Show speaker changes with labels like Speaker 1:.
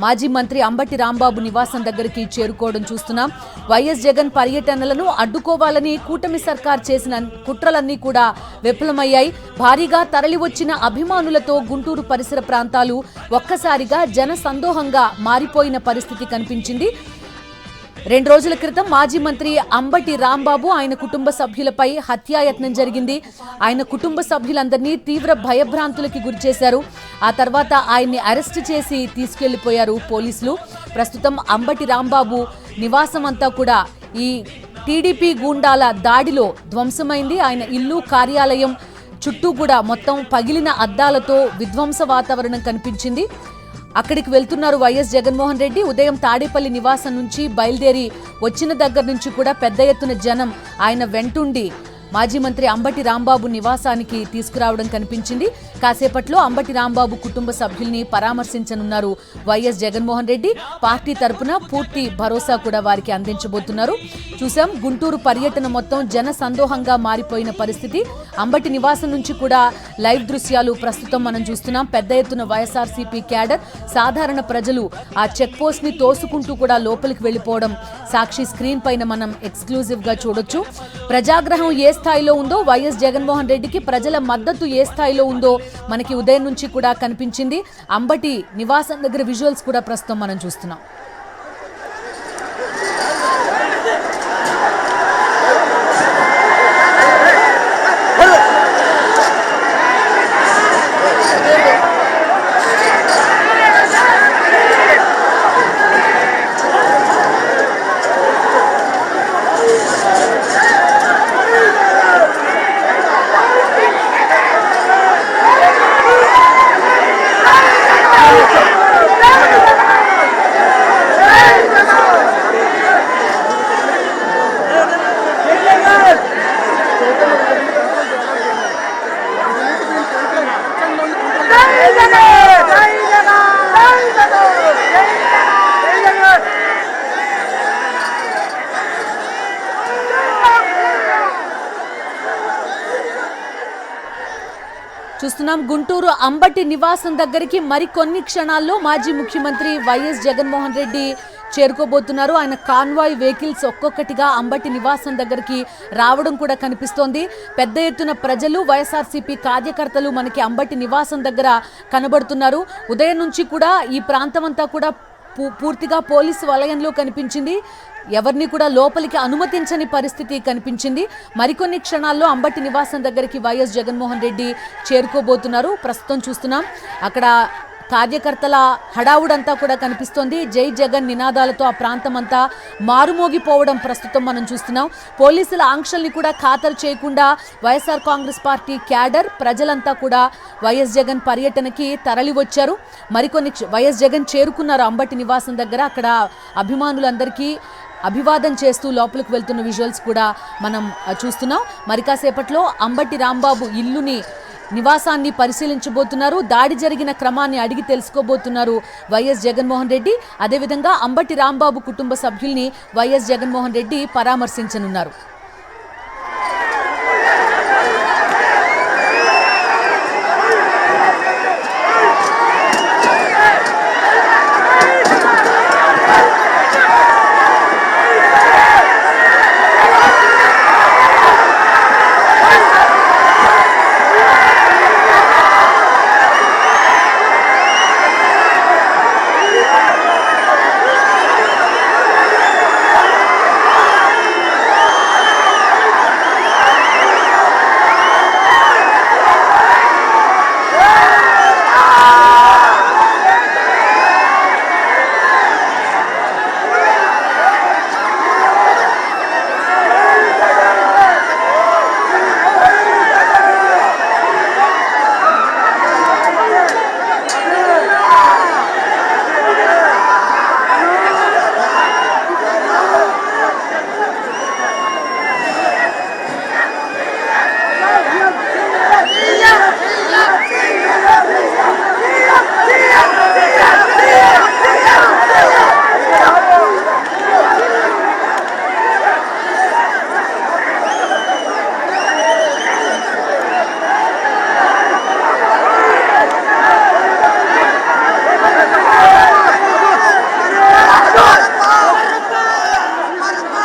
Speaker 1: మాజీ మంత్రి అంబటి రాంబాబు నివాసం దగ్గరికి చేరుకోవడం చూస్తున్నాం. వైఎస్ జగన్ పర్యటనలను అడ్డుకోవాలని కూటమి సర్కార్ చేసిన కుట్రలన్నీ కూడా విఫలమయ్యాయి. భారీగా తరలివచ్చిన అభిమానులతో గుంటూరు పరిసర ప్రాంతాలు ఒక్కసారిగా జన సందోహంగా మారిపోయిన పరిస్థితి కనిపించింది. 2 రోజుల క్రితం మాజీ మంత్రి అంబటి రాంబాబు ఆయన కుటుంబ సభ్యులపై హత్యాయత్నం జరిగింది. ఆయన కుటుంబ సభ్యులందరినీ తీవ్ర భయభ్రాంతులకి గురిచేశారు. ఆ తర్వాత ఆయన్ని అరెస్టు చేసి తీసుకెళ్లిపోయారు పోలీసులు. ప్రస్తుతం అంబటి రాంబాబు నివాసం అంతా కూడా ఈ టీడీపీ గూండాల దాడిలో ధ్వంసమైంది. ఆయన ఇల్లు, కార్యాలయం చుట్టూ కూడా మొత్తం పగిలిన అద్దాలతో విధ్వంస వాతావరణం కనిపించింది. అక్కడికి వెళ్తున్నారు వైఎస్ జగన్మోహన్ రెడ్డి. ఉదయం తాడేపల్లి నివాసం నుంచి బయలుదేరి వచ్చిన దగ్గర నుంచి కూడా పెద్ద ఎత్తున జనం ఆయన వెంటుండి మాజీ మంత్రి అంబటి రాంబాబు నివాసానికి తీసుకురావడం కనిపించింది. కాసేపట్లో అంబటి రాంబాబు కుటుంబ సభ్యుల్ని పరామర్శించనున్నారు వైఎస్ జగన్మోహన్ రెడ్డి. పార్టీ తరపున పూర్తి భరోసా కూడా వారికి అందించబోతున్నారు. చూసాం, గుంటూరు పర్యటన మొత్తం జన సందోహంగా మారిపోయిన పరిస్థితి. అంబటి నివాసం నుంచి కూడా లైవ్ దృశ్యాలు ప్రస్తుతం మనం చూస్తున్నాం. పెద్ద ఎత్తున వైఎస్ఆర్సీపీ క్యాడర్, సాధారణ ప్రజలు ఆ చెక్ పోస్ట్ ని తోసుకుంటూ కూడా లోపలికి వెళ్లిపోవడం సాక్షి స్క్రీన్ పైన మనం ఎక్స్క్లూజివ్ గా చూడొచ్చు. ప్రజాగ్రహం ఏ స్థాయిలో ఉందో, వైఎస్ జగన్మోహన్ రెడ్డికి ప్రజల మద్దతు ఏ స్థాయిలో ఉందో మనకి ఉదయం నుంచి కూడా కనిపించింది. అంబటి నివాసం దగ్గర విజువల్స్ కూడా ప్రస్తుతం మనం చూస్తున్నాం. చూస్తున్నాం, గుంటూరు అంబటి నివాసం దగ్గరికి మరికొన్ని క్షణాల్లో మాజీ ముఖ్యమంత్రి వైఎస్ జగన్మోహన్ రెడ్డి చేరుకోబోతున్నారు. ఆయన కాన్వాయ్ వెహికల్స్ ఒక్కొక్కటిగా అంబటి నివాసం దగ్గరికి రావడం కూడా కనిపిస్తోంది. పెద్ద ఎత్తున ప్రజలు, వైఎస్ఆర్సీపీ కార్యకర్తలు మనకి అంబటి నివాసం దగ్గర కనబడుతున్నారు. ఉదయం నుంచి కూడా ఈ ప్రాంతం అంతా కూడా పూర్తిగా పోలీసు వలయంలో కనిపించింది. ఎవరిని కూడా లోపలికి అనుమతించని పరిస్థితి కనిపించింది. మరికొన్ని క్షణాల్లో అంబటి నివాసం దగ్గరికి వైఎస్ జగన్మోహన్ రెడ్డి చేరుకోబోతున్నారు. ప్రస్తుతం చూస్తున్నాం, అక్కడ కార్యకర్తల హడావుడంతా కూడా కనిపిస్తోంది. జై జగన్ నినాదాలతో ఆ ప్రాంతం అంతా మారుమోగిపోవడం ప్రస్తుతం మనం చూస్తున్నాం. పోలీసుల ఆంక్షల్ని కూడా ఖాతరు చేయకుండా వైఎస్ఆర్ కాంగ్రెస్ పార్టీ క్యాడర్, ప్రజలంతా కూడా వైఎస్ జగన్ పర్యటనకి తరలి వచ్చారు. మరికొన్ని వైఎస్ జగన్ చేరుకున్నారు అంబటి నివాసం దగ్గర. అక్కడ అభిమానులందరికీ అభివాదం చేస్తూ లోపలికి వెళ్తున్న విజువల్స్ కూడా మనం చూస్తున్నాం. మరి కాసేపట్లో అంబటి రాంబాబు నివాసాన్ని పరిశీలించబోతున్నారు. దాడి జరిగిన క్రమాన్ని అడిగి తెలుసుకోబోతున్నారు వైఎస్ జగన్మోహన్ రెడ్డి. అదేవిధంగా అంబటి రాంబాబు కుటుంబ సభ్యుల్ని వైఎస్ జగన్మోహన్ రెడ్డి పరామర్శించనున్నారు.